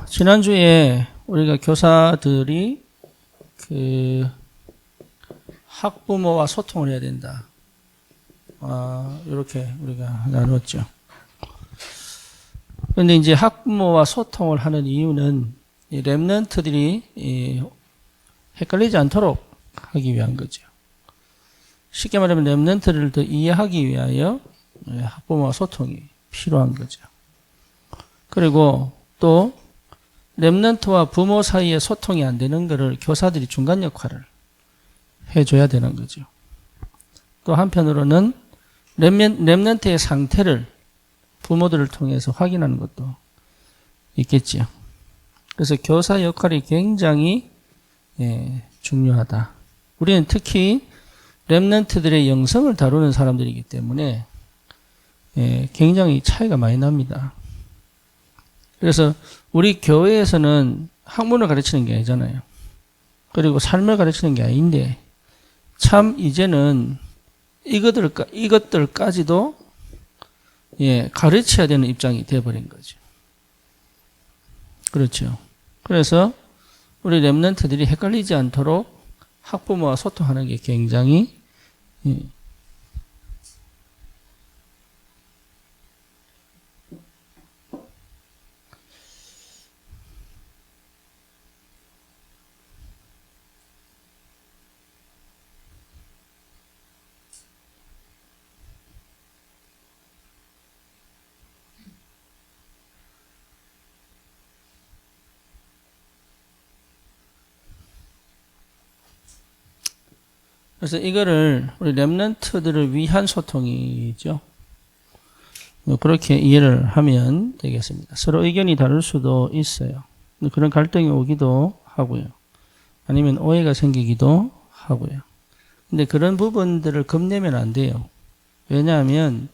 지난주에 우리가 교사들이 학부모와 소통을 해야 된다. 이렇게 우리가 나눴죠. 그런데 이제 학부모와 소통을 하는 이유는 이 랩런트들이 헷갈리지 않도록 하기 위한 거죠. 쉽게 말하면 랩런트를 더 이해하기 위하여 학부모와 소통이 필요한 거죠. 그리고 또 랩런트와 부모 사이에 소통이 안 되는 것을 교사들이 중간 역할을 해줘야 되는 거죠. 또 한편으로는 랩런트의 상태를 부모들을 통해서 확인하는 것도 있겠죠. 그래서 교사 역할이 굉장히 중요하다. 우리는 특히 랩런트들의 영성을 다루는 사람들이기 때문에 굉장히 차이가 많이 납니다. 그래서 우리 교회에서는 학문을 가르치는 게 아니잖아요. 그리고 삶을 가르치는 게 아닌데 참 이제는 이것들까지도 가르쳐야 되는 입장이 되어버린 거죠. 그렇죠. 그래서 우리 랩런트들이 헷갈리지 않도록 학부모와 소통하는 게 굉장히 그래서 이거를 우리 랩런트들을 위한 소통이죠. 그렇게 이해를 하면 되겠습니다. 서로 의견이 다를 수도 있어요. 그런 갈등이 오기도 하고요. 아니면 오해가 생기기도 하고요. 근데 그런 부분들을 겁내면 안 돼요. 왜냐하면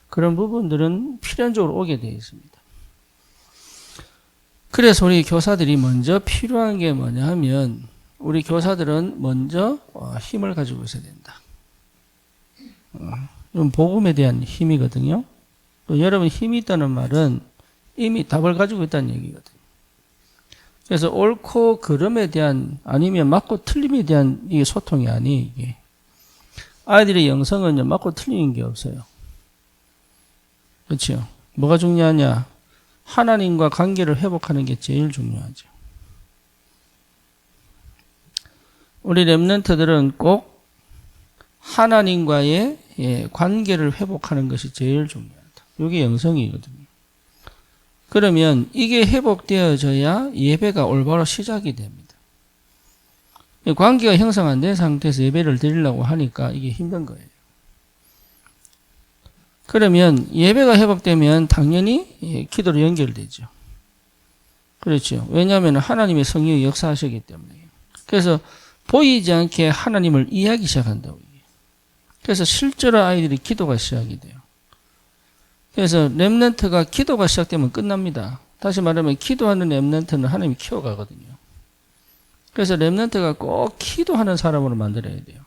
그런 부분들은 필연적으로 오게 되어 있습니다. 그래서 우리 교사들이 먼저 필요한 게 뭐냐 하면 우리 교사들은 먼저 힘을 가지고 있어야 된다. 좀 복음에 대한 힘이거든요. 여러분 힘이 있다는 말은 이미 답을 가지고 있다는 얘기거든요. 그래서 옳고 그름에 대한 아니면 맞고 틀림에 대한 이게 소통이 아니에요. 이게. 아이들의 영성은 맞고 틀리는 게 없어요. 그렇죠? 뭐가 중요하냐? 하나님과 관계를 회복하는 게 제일 중요하죠. 우리 랩런트들은 꼭 하나님과의 관계를 회복하는 것이 제일 중요하다. 이게 영성이거든요. 그러면 이게 회복되어져야 예배가 올바로 시작이 됩니다. 관계가 형성 안 된 상태에서 예배를 드리려고 하니까 이게 힘든 거예요. 그러면 예배가 회복되면 당연히 기도로 연결되죠. 그렇죠. 왜냐하면 하나님의 성령이 역사하시기 때문에. 그래서 보이지 않게 하나님을 이해하기 시작한다고. 그래서 실제로 아이들이 기도가 시작이 돼요. 그래서 랩런트가 기도가 시작되면 끝납니다. 다시 말하면 기도하는 랩런트는 하나님이 키워가거든요. 그래서 랩런트가 꼭 기도하는 사람으로 만들어야 돼요.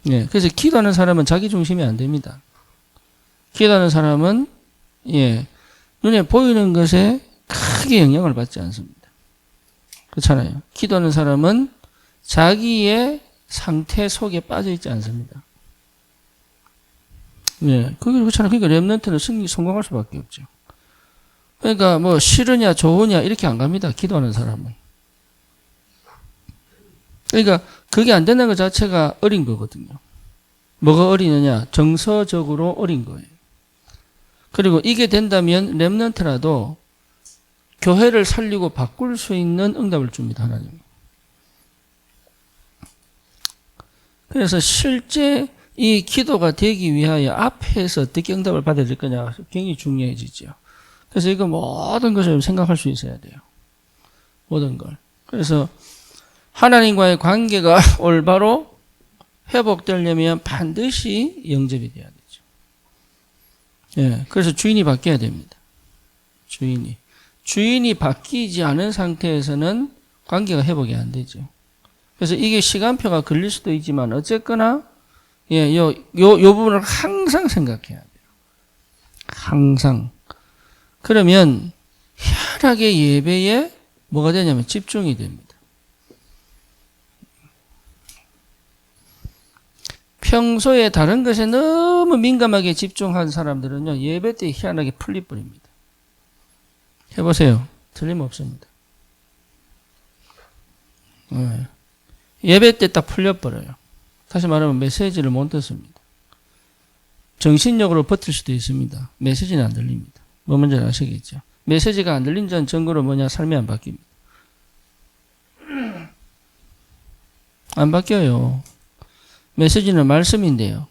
그래서 기도하는 사람은 자기 중심이 안 됩니다. 기도하는 사람은 눈에 보이는 것에 크게 영향을 받지 않습니다. 그렇잖아요. 기도하는 사람은 자기의 상태 속에 빠져 있지 않습니다. 그게 그렇잖아요. 그러니까 랩런트는 성공할 수밖에 없죠. 그러니까 뭐 싫으냐 좋으냐 이렇게 안 갑니다. 기도하는 사람은. 그러니까 그게 안 된다는 것 자체가 어린 거거든요. 뭐가 어리느냐? 정서적으로 어린 거예요. 그리고 이게 된다면 랩런트라도 교회를 살리고 바꿀 수 있는 응답을 줍니다. 하나님. 그래서 실제 이 기도가 되기 위하여 앞에서 어떻게 응답을 받아야 될 거냐 굉장히 중요해지죠. 그래서 이거 모든 것을 생각할 수 있어야 돼요. 모든 걸. 그래서 하나님과의 관계가 올바로 회복되려면 반드시 영접이 돼야 되죠. 그래서 주인이 바뀌어야 됩니다. 주인이 바뀌지 않은 상태에서는 관계가 회복이 안 되죠. 그래서 이게 시간표가 걸릴 수도 있지만 어쨌거나 요 부분을 항상 생각해야 돼요. 항상. 그러면 희한하게 예배에 뭐가 되냐면 집중이 됩니다. 평소에 다른 것에 너무 민감하게 집중한 사람들은요, 예배 때 희한하게 풀려버립니다. 해보세요. 틀림없습니다. 예배 때 딱 풀려버려요. 다시 말하면 메시지를 못 듣습니다. 정신력으로 버틸 수도 있습니다. 메시지는 안 들립니다. 뭐 뭔지 아시겠죠? 메시지가 안 들린다는 증거로 뭐냐? 삶이 안 바뀝니다. 안 바뀌어요. 메시지는 말씀인데요.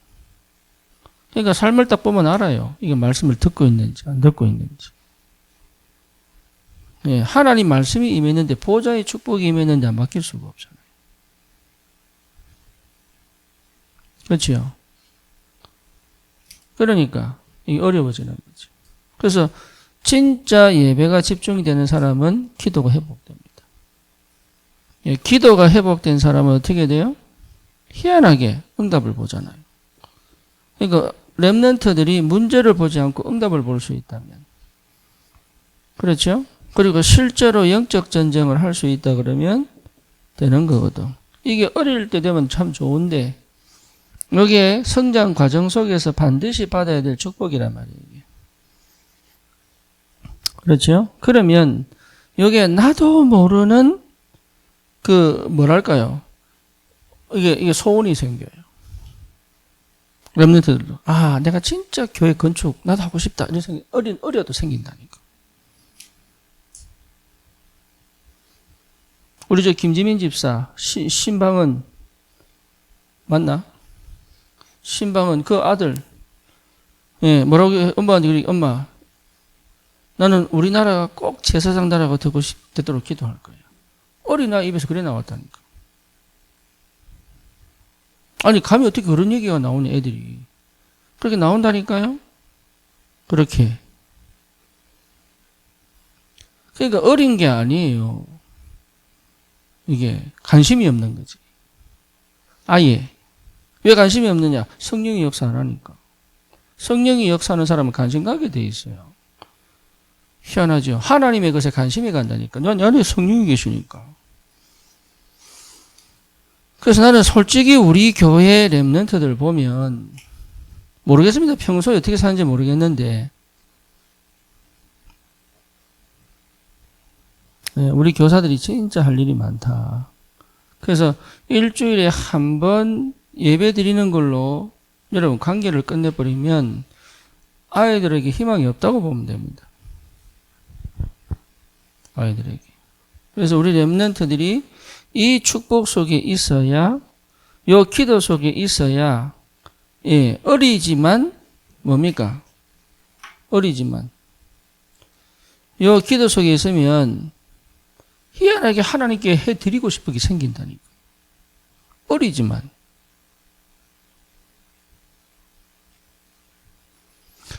그러니까 삶을 딱 보면 알아요. 이게 말씀을 듣고 있는지 안 듣고 있는지. 예, 하나님 말씀이 임했는데 보좌의 축복이 임했는데 안 바뀔 수가 없잖아요. 그렇죠? 그러니까 이게 어려워지는 거죠. 그래서 진짜 예배가 집중이 되는 사람은 기도가 회복됩니다. 예, 기도가 회복된 사람은 어떻게 돼요? 희한하게 응답을 보잖아요. 그러니까 렘넌트들이 문제를 보지 않고 응답을 볼 수 있다면, 그렇죠? 그리고 실제로 영적 전쟁을 할 수 있다 그러면 되는 거거든. 이게 어릴 때 되면 참 좋은데 여기에 성장 과정 속에서 반드시 받아야 될 축복이란 말이에요. 그렇죠? 그러면 여기에 나도 모르는 뭐랄까요? 이게 소원이 생겨요. 렘넌트들도 내가 진짜 교회 건축 나도 하고 싶다 이런 생각이 어려도 생긴다니까. 우리 저 김지민 집사 신방은 맞나? 신방은 그 아들 뭐라고 엄마한테 그러니 엄마 나는 우리나라가 꼭 제사장 나라가 되도록 기도할 거야. 어린아이 입에서 그래 나왔다니까. 아니 감히 어떻게 그런 얘기가 나오니 애들이. 그렇게 나온다니까요. 그렇게. 그러니까 어린 게 아니에요. 이게 관심이 없는 거지. 아예. 왜 관심이 없느냐? 성령이 역사 안 하니까. 성령이 역사하는 사람은 관심 가게 돼 있어요. 희한하죠. 하나님의 것에 관심이 간다니까. 난 안에 성령이 계시니까. 그래서 나는 솔직히 우리 교회 렘넌트들 보면 모르겠습니다. 평소에 어떻게 사는지 모르겠는데 우리 교사들이 진짜 할 일이 많다. 그래서 일주일에 한 번 예배 드리는 걸로 여러분 관계를 끝내버리면 아이들에게 희망이 없다고 보면 됩니다. 아이들에게. 그래서 우리 렘넌트들이 이 축복 속에 있어야, 요 기도 속에 있어야, 어리지만 뭡니까? 어리지만 요 기도 속에 있으면 희한하게 하나님께 해드리고 싶은 게 생긴다니까. 어리지만.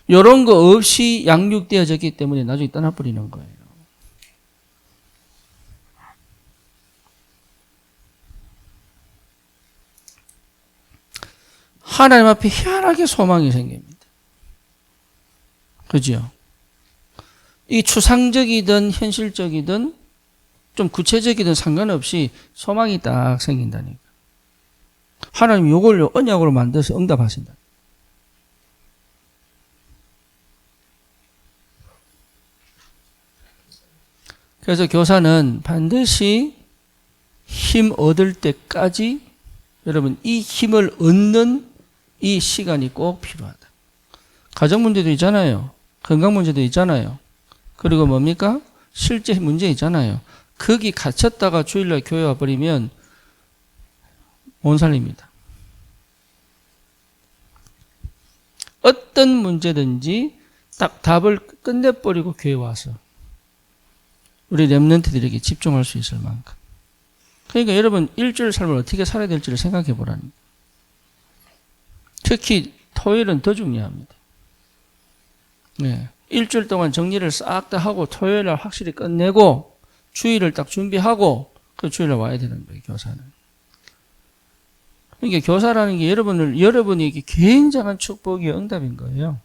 요런 거 없이 양육되어졌기 때문에 나중에 떠나버리는 거예요. 하나님 앞에 희한하게 소망이 생깁니다. 그죠? 이 추상적이든 현실적이든 좀 구체적이든 상관없이 소망이 딱 생긴다니까. 하나님 요걸요 언약으로 만들어서 응답하신다. 그래서 교사는 반드시 힘 얻을 때까지 여러분 이 힘을 얻는 이 시간이 꼭 필요하다. 가정 문제도 있잖아요. 건강 문제도 있잖아요. 그리고 뭡니까? 실제 문제 있잖아요. 거기 갇혔다가 주일날 교회 와버리면 못 살립니다. 어떤 문제든지 딱 답을 끝내버리고 교회 와서 우리 렘넌트들에게 집중할 수 있을 만큼. 그러니까 여러분 일주일 삶을 어떻게 살아야 될지를 생각해 보라니까. 특히 토요일은 더 중요합니다. 일주일 동안 정리를 싹 다 하고 토요일날 확실히 끝내고 주일을 딱 준비하고 그 주일날 와야 되는 거예요, 교사는. 그러니까 교사라는 게 여러분이 이게 굉장한 축복의 응답인 거예요.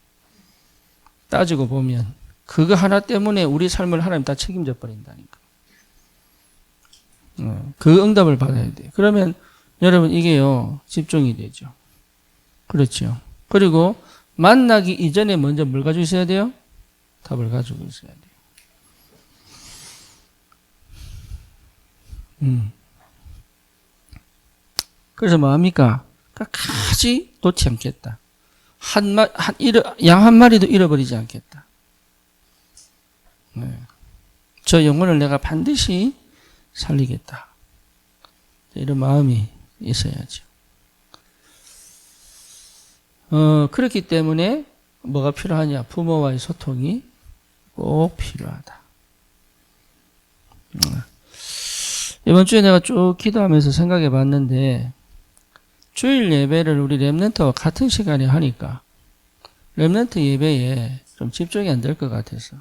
따지고 보면. 그거 하나 때문에 우리 삶을 하나님 다 책임져 버린다니까. 그 응답을 받아야 돼. 그러면 여러분 이게요 집중이 되죠. 그렇죠. 그리고 만나기 이전에 먼저 뭘 가지고 있어야 돼요? 답을 가지고 있어야 돼요. 그래서 뭐합니까? 끝까지 놓지 않겠다. 양 한 마리도 잃어버리지 않겠다. 네. 저 영혼을 내가 반드시 살리겠다. 이런 마음이 있어야죠. 그렇기 때문에 뭐가 필요하냐? 부모와의 소통이 꼭 필요하다. 이번 주에 내가 쭉 기도하면서 생각해 봤는데 주일 예배를 우리 렘넌트와 같은 시간에 하니까 렘넌트 예배에 좀 집중이 안 될 것 같아서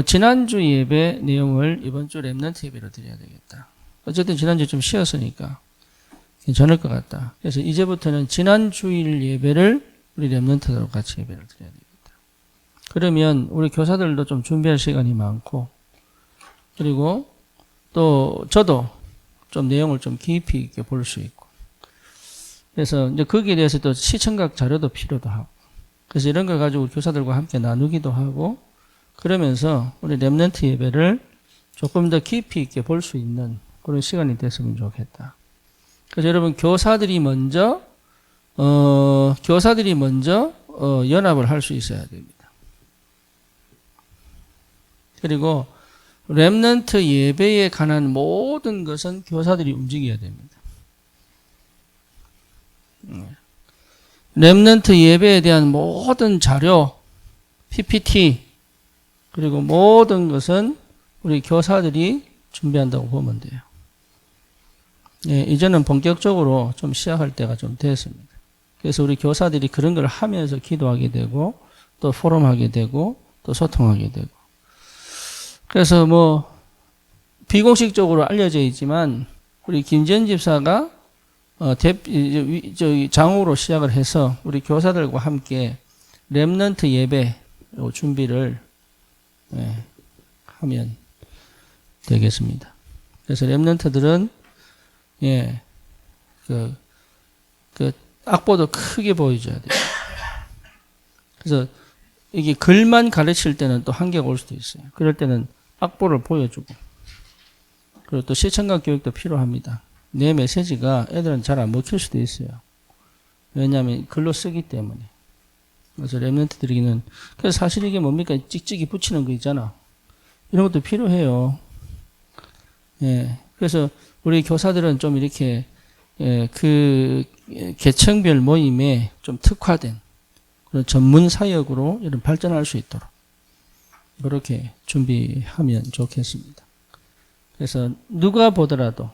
지난주 예배 내용을 이번 주 렘넌트 예배로 드려야 되겠다. 어쨌든 지난주 좀 쉬었으니까 괜찮을 것 같다. 그래서 이제부터는 지난 주일 예배를 우리 렘넌트들과 같이 예배를 드려야 되겠다. 그러면 우리 교사들도 좀 준비할 시간이 많고 그리고 또 저도 좀 내용을 좀 깊이 있게 볼 수 있고 그래서 이제 거기에 대해서 또 시청각 자료도 필요도 하고 그래서 이런 걸 가지고 교사들과 함께 나누기도 하고 그러면서 우리 렘넌트 예배를 조금 더 깊이 있게 볼 수 있는 그런 시간이 됐으면 좋겠다. 그래서 여러분 교사들이 먼저 연합을 할 수 있어야 됩니다. 그리고 렘넌트 예배에 관한 모든 것은 교사들이 움직여야 됩니다. 렘넌트 예배에 대한 모든 자료, PPT, 그리고 모든 것은 우리 교사들이 준비한다고 보면 돼요. 예, 이제는 본격적으로 좀 시작할 때가 좀 됐습니다. 그래서 우리 교사들이 그런 걸 하면서 기도하게 되고, 또 포럼하게 되고, 또 소통하게 되고. 그래서 뭐, 비공식적으로 알려져 있지만, 우리 김전 집사가 장으로 시작을 해서 우리 교사들과 함께 렘넌트 예배 준비를 하면 되겠습니다. 그래서 렘넌트들은 그 악보도 크게 보여줘야 돼요. 그래서 이게 글만 가르칠 때는 또 한계가 올 수도 있어요. 그럴 때는 악보를 보여주고 그리고 또 시청각 교육도 필요합니다. 내 메시지가 애들은 잘 안 먹힐 수도 있어요. 왜냐하면 글로 쓰기 때문에. 그래서 렘넌트들에게는 그래서 사실 이게 뭡니까? 찍찍이 붙이는 거 있잖아. 이런 것도 필요해요. 예. 그래서 우리 교사들은 좀 이렇게 그 계층별 모임에 좀 특화된 그런 전문 사역으로 이런 발전할 수 있도록 그렇게 준비하면 좋겠습니다. 그래서 누가 보더라도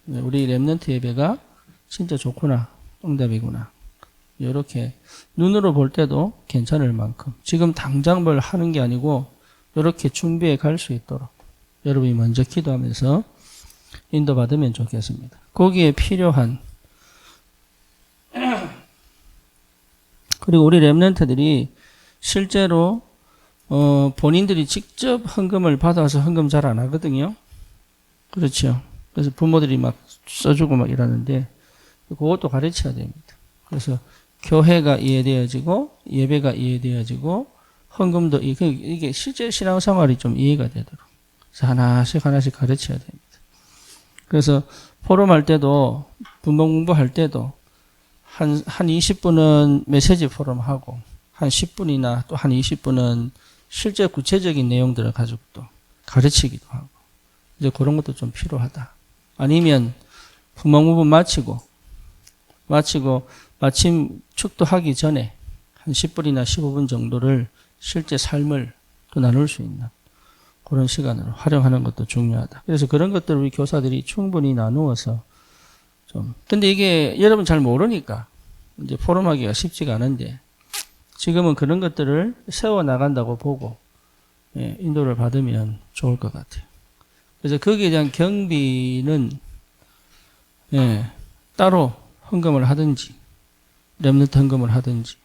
우리 렘넌트 예배가 진짜 좋구나, 응답이구나. 이렇게 눈으로 볼 때도 괜찮을 만큼 지금 당장 뭘 하는 게 아니고 이렇게 준비해 갈 수 있도록 여러분이 먼저 기도하면서 인도받으면 좋겠습니다. 거기에 필요한 그리고 우리 렘넌트들이 실제로 본인들이 직접 헌금을 받아서 헌금 잘 안 하거든요. 그렇죠. 그래서 부모들이 막 써주고 막 이러는데 그것도 가르쳐야 됩니다. 그래서 교회가 이해되어지고 예배가 이해되어지고 헌금도 이게 실제 신앙생활이 좀 이해가 되도록 그래서 하나씩 가르쳐야 됩니다. 그래서 포럼할 때도 분봉 공부할 때도 한 20분은 메시지 포럼하고 한 10분이나 또 한 20분은 실제 구체적인 내용들을 가지고 또 가르치기도 하고 이제 그런 것도 좀 필요하다. 아니면 분봉 공부 마치고 마침 축도하기 전에 한 10분이나 15분 정도를 실제 삶을 또 나눌 수 있는 그런 시간으로 활용하는 것도 중요하다. 그래서 그런 것들을 우리 교사들이 충분히 나누어서 근데 이게 여러분 잘 모르니까 이제 포럼하기가 쉽지가 않은데 지금은 그런 것들을 세워나간다고 보고 인도를 받으면 좋을 것 같아요. 그래서 거기에 대한 경비는 따로 헌금을 하든지 렘넌트 헌금을 하든지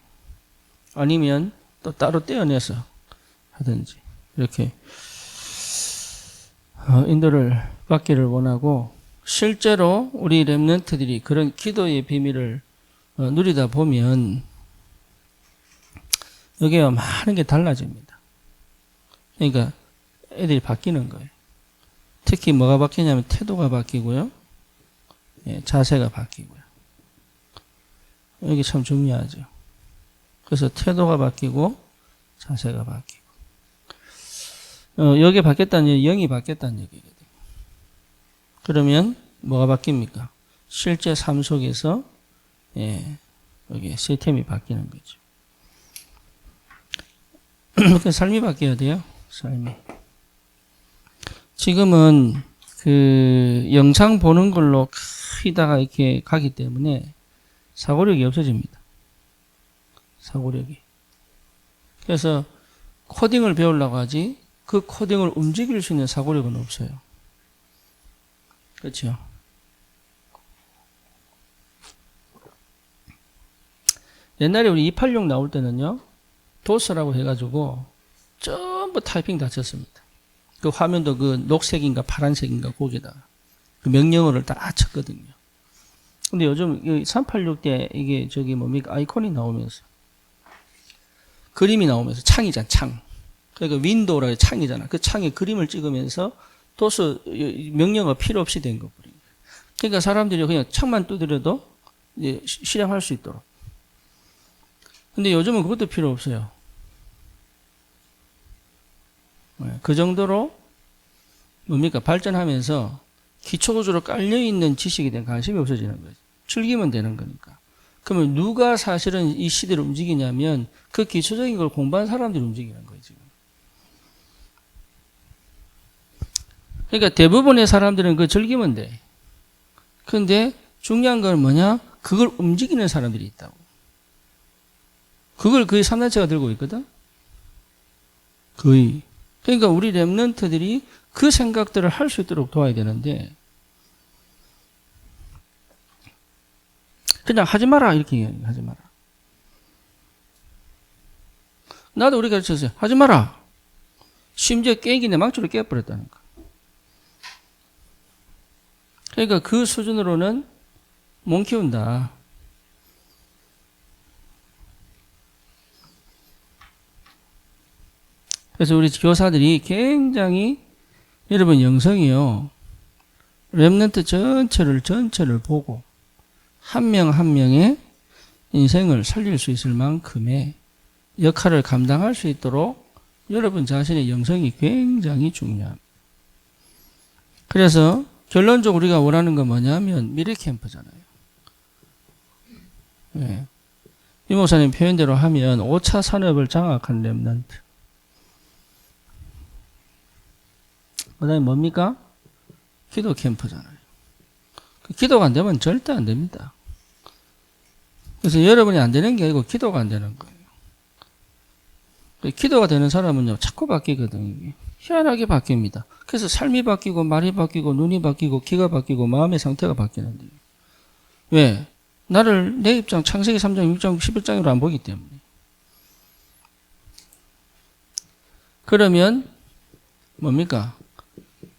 아니면 또 따로 떼어내서 하든지 이렇게 인도를 받기를 원하고, 실제로 우리 렘넌트들이 그런 기도의 비밀을 누리다 보면 여기에 많은 게 달라집니다. 그러니까 애들이 바뀌는 거예요. 특히 뭐가 바뀌냐면 태도가 바뀌고요, 자세가 바뀌고요. 여기 참 중요하죠. 그래서 태도가 바뀌고 자세가 바뀌고, 여기 바뀌었다는 얘기, 영이 바뀌었다는 얘기거든요. 그러면 뭐가 바뀝니까? 실제 삶 속에서 여기 시스템이 바뀌는 거죠. 그러니까 삶이 바뀌어야 돼요. 삶이. 지금은 그 영상 보는 걸로 크다가 이렇게 가기 때문에 사고력이 없어집니다. 사고력이. 그래서 코딩을 배우려고 하지 그 코딩을 움직일 수 있는 사고력은 없어요. 그렇죠? 옛날에 우리 286 나올 때는요, 도스라고 해가지고 전부 타이핑 다 쳤습니다. 그 화면도 그 녹색인가 파란색인가 거기다가 그 명령어를 다 쳤거든요. 근데 요즘 386 때 이게 저기 뭡니까? 아이콘이 나오면서 그림이 나오면서 창이잖아, 창. 그러니까 윈도우라고 창이잖아. 그 창에 그림을 찍으면서 도스 명령어 필요 없이 된 거거든요. 그러니까 사람들이 그냥 창만 두드려도 이제 실행할 수 있도록. 근데 요즘은 그것도 필요 없어요. 그 정도로 뭡니까? 발전하면서 기초구조로 깔려있는 지식에 대한 관심이 없어지는 거죠. 즐기면 되는 거니까. 그러면 누가 사실은 이 시대를 움직이냐면 그 기초적인 걸 공부한 사람들이 움직이는 거예요, 지금. 그러니까 대부분의 사람들은 그걸 즐기면 돼. 그런데 중요한 건 뭐냐? 그걸 움직이는 사람들이 있다고. 그걸 거의 3단체가 들고 있거든? 거의. 그러니까 우리 렘넌트들이 그 생각들을 할 수 있도록 도와야 되는데, 그냥 하지 마라, 이렇게 얘기해요. 하지 마라. 나도 우리 가르쳤어요. 하지 마라. 심지어 깨기 내 망치로 깨버렸다는 거. 그러니까 그 수준으로는 못 키운다. 그래서 우리 교사들이 굉장히, 여러분 영성이요, 렘넌트 전체를 보고 한 명 한 명의 인생을 살릴 수 있을 만큼의 역할을 감당할 수 있도록 여러분 자신의 영성이 굉장히 중요합니다. 그래서 결론적으로 우리가 원하는 건 뭐냐면 미래 캠프잖아요. 네. 이 목사님 표현대로 하면 5차 산업을 장악한 렘넌트. 그 다음에 뭡니까? 기도 캠프잖아요. 기도가 안 되면 절대 안 됩니다. 그래서 여러분이 안 되는 게 아니고 기도가 안 되는 거예요. 기도가 되는 사람은요, 자꾸 바뀌거든요. 희한하게 바뀝니다. 그래서 삶이 바뀌고, 말이 바뀌고, 눈이 바뀌고, 귀가 바뀌고, 마음의 상태가 바뀌는데요. 왜? 나를 내 입장, 창세기 3장, 6장, 11장으로 안 보기 때문에. 그러면 뭡니까?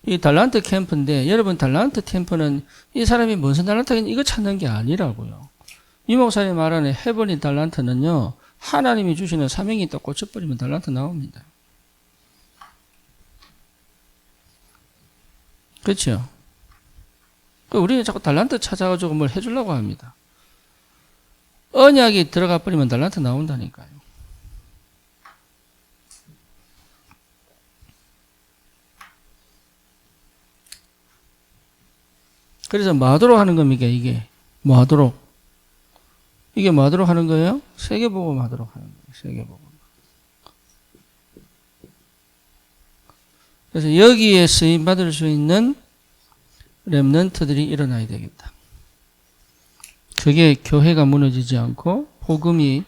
이 달란트 캠프인데, 여러분 달란트 캠프는 이 사람이 무슨 달란트인지 이거 찾는 게 아니라고요. 이 목사님 말하는 헤븐리 달란트는요, 하나님이 주시는 사명이 딱 꽂혀버리면 달란트 나옵니다. 그렇죠? 우리는 자꾸 달란트 찾아가지고 뭘 해주려고 합니다. 언약이 들어가 버리면 달란트 나온다니까요. 그래서 뭐 하도록 하는 겁니까, 이게? 뭐 하도록? 이게 뭐 하도록 하는 거예요? 세계복음 하도록 하는 거예요, 세계복음. 그래서 여기에 쓰임받을 수 있는 렘넌트들이 일어나야 되겠다. 그게 교회가 무너지지 않고 복음이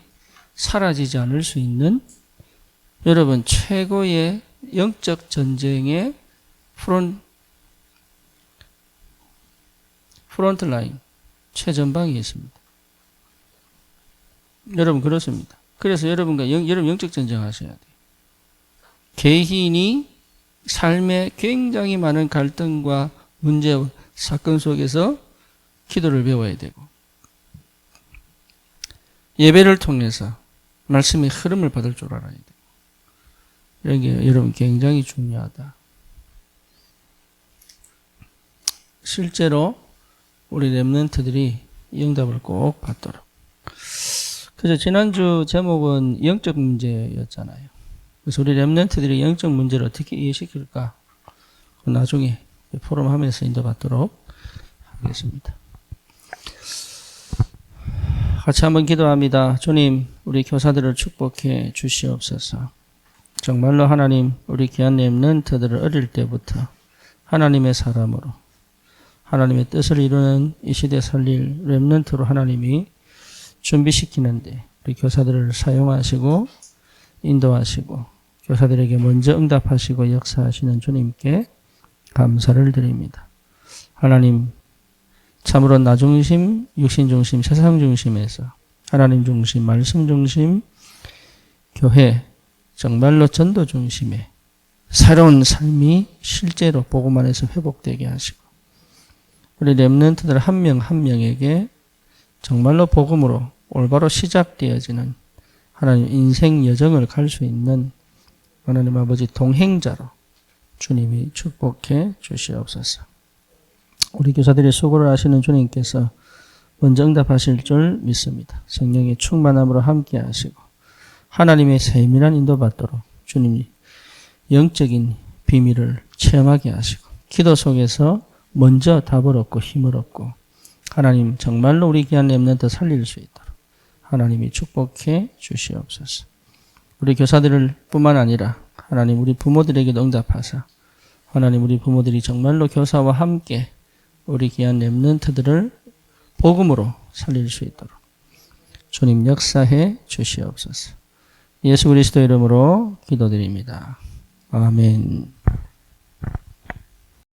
사라지지 않을 수 있는 여러분 최고의 영적 전쟁의 프론트 라인, 최전방에 있습니다. 여러분 그렇습니다. 그래서 여러분과 여러분 영적 전쟁 하셔야 돼요. 개인이 삶에 굉장히 많은 갈등과 문제와 사건 속에서 기도를 배워야 되고, 예배를 통해서 말씀의 흐름을 받을 줄 알아야 돼요. 이런 게 여러분 굉장히 중요하다. 실제로 우리 렘넌트들이 이 응답을 꼭 받도록. 그래서 지난주 제목은 영적 문제였잖아요. 그래서 우리 렘넌트들이 영적 문제를 어떻게 이해시킬까? 나중에 포럼 하면서 인도받도록 하겠습니다. 같이 한번 기도합니다. 주님, 우리 교사들을 축복해 주시옵소서. 정말로 하나님, 우리 귀한 렘넌트들을 어릴 때부터 하나님의 사람으로 하나님의 뜻을 이루는 이 시대 살릴 렘넌트로 하나님이 준비시키는데 우리 교사들을 사용하시고 인도하시고 교사들에게 먼저 응답하시고 역사하시는 주님께 감사를 드립니다. 하나님, 참으로 나 중심, 육신 중심, 세상 중심에서 하나님 중심, 말씀 중심, 교회, 정말로 전도 중심의 새로운 삶이 실제로 복음 안에서 회복되게 하시고 우리 렘넌트들 한 명 한 명에게 정말로 복음으로 올바로 시작되어지는 하나님 인생 여정을 갈 수 있는 하나님 아버지 동행자로 주님이 축복해 주시옵소서. 우리 교사들이 수고를 하시는 주님께서 먼저 응답하실 줄 믿습니다. 성령의 충만함으로 함께 하시고 하나님의 세밀한 인도받도록 주님이 영적인 비밀을 체험하게 하시고 기도 속에서 먼저 답을 얻고 힘을 얻고 하나님 정말로 우리 귀한 렘넌트 살릴 수 있도록 하나님이 축복해 주시옵소서. 우리 교사들을 뿐만 아니라 하나님 우리 부모들에게도 응답하사 하나님 우리 부모들이 정말로 교사와 함께 우리 귀한 렘넌트들을 복음으로 살릴 수 있도록 주님 역사해 주시옵소서. 예수 그리스도 이름으로 기도드립니다. 아멘.